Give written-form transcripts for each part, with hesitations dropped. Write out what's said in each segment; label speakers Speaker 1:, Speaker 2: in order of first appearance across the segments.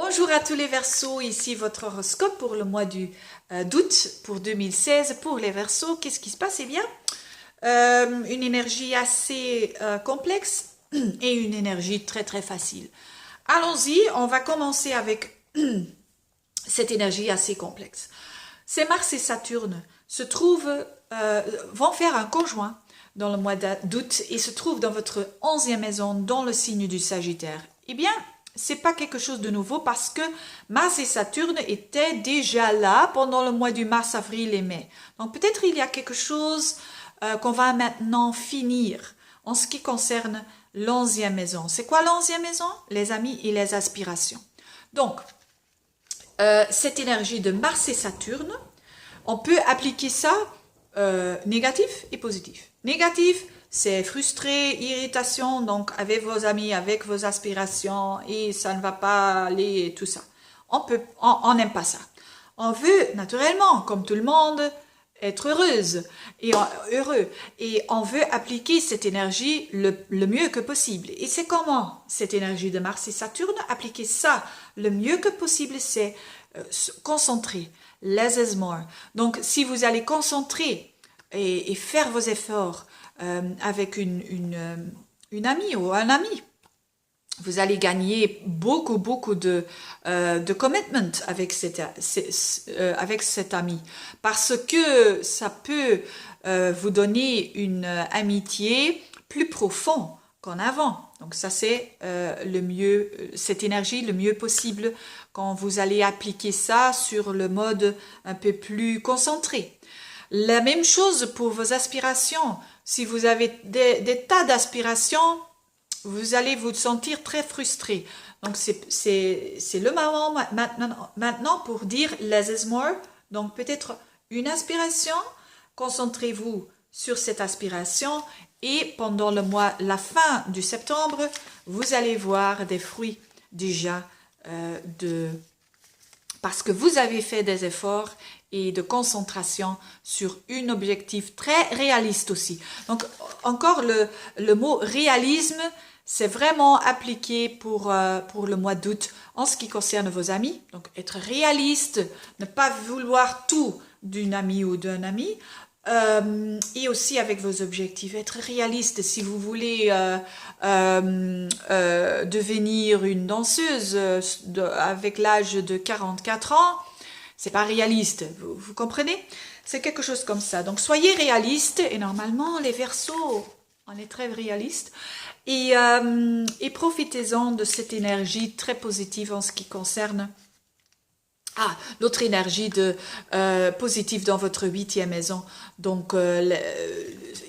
Speaker 1: Bonjour à tous les Verseaux, ici votre horoscope pour le mois d'août pour 2016. Pour les Verseaux, qu'est-ce qui se passe? Eh bien, une énergie assez complexe et une énergie très très facile. Allons-y, on va commencer avec cette énergie assez complexe. C'est Mars et Saturne vont faire un conjoint dans le mois d'août et se trouvent dans votre 11e maison, dans le signe du Sagittaire. Eh bien, c'est pas quelque chose de nouveau parce que Mars et Saturne étaient déjà là pendant le mois du mars, avril et mai. Donc peut-être il y a quelque chose qu'on va maintenant finir en ce qui concerne l'11e maison. C'est quoi l'11e maison? Les amis et les aspirations. Donc, cette énergie de Mars et Saturne, on peut appliquer ça négatif et positif. Négatif, c'est frustré, irritation, donc avec vos amis, avec vos aspirations, et ça ne va pas aller, et tout ça. On n'aime pas ça. On veut, naturellement, comme tout le monde, être heureux. Et on veut appliquer cette énergie le mieux que possible. Et c'est comment cette énergie de Mars et Saturne, appliquer ça le mieux que possible, c'est se concentrer, less is more. Donc, si vous allez concentrer et faire vos efforts avec une amie ou un ami, vous allez gagner beaucoup de commitment avec cet ami, parce que ça peut vous donner une amitié plus profonde qu'en avant. Donc ça c'est le mieux, cette énergie le mieux possible quand vous allez appliquer ça sur le mode un peu plus concentré. La même chose pour vos aspirations. Si vous avez des tas d'aspirations, vous allez vous sentir très frustré. Donc, c'est le moment maintenant pour dire less is more. Donc, peut-être une aspiration, concentrez-vous sur cette aspiration et pendant la fin du septembre, vous allez voir des fruits déjà parce que vous avez fait des efforts et de concentration sur un objectif très réaliste aussi. Donc, encore le mot réalisme, c'est vraiment appliqué pour le mois d'août en ce qui concerne vos amis. Donc, être réaliste, ne pas vouloir tout d'une amie ou d'un ami. Et aussi avec vos objectifs, être réaliste. Si vous voulez devenir une danseuse avec l'âge de 44 ans, c'est pas réaliste, vous comprenez? C'est quelque chose comme ça. Donc soyez réaliste et normalement les Verseaux, on est très réaliste et profitez-en de cette énergie très positive en ce qui concerne l'autre énergie positive dans votre 8e maison. Donc,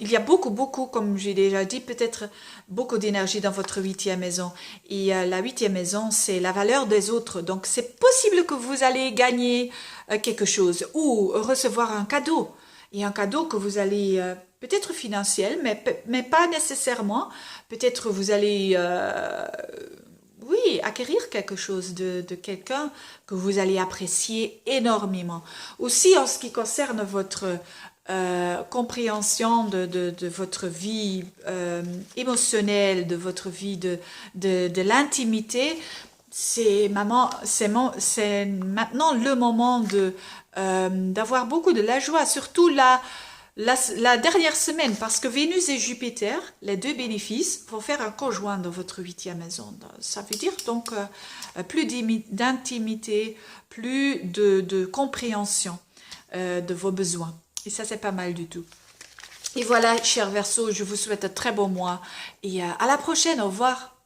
Speaker 1: il y a beaucoup, comme j'ai déjà dit, peut-être beaucoup d'énergie dans votre 8e maison. Et la 8e maison, c'est la valeur des autres. Donc, c'est possible que vous allez gagner quelque chose ou recevoir un cadeau. Et un cadeau que vous allez, peut-être financier, mais pas nécessairement. Peut-être vous allez... oui, acquérir quelque chose de quelqu'un que vous allez apprécier énormément. Aussi, en ce qui concerne votre compréhension de votre vie émotionnelle, de votre vie de l'intimité, c'est maintenant le moment d'avoir beaucoup de la joie, surtout la dernière semaine, parce que Vénus et Jupiter, les deux bénéfices, vont faire un conjoint dans votre 8e maison. Ça veut dire donc plus d'intimité, plus de compréhension de vos besoins. Et ça, c'est pas mal du tout. Et voilà, chers Verseaux, je vous souhaite un très bon mois et à la prochaine. Au revoir.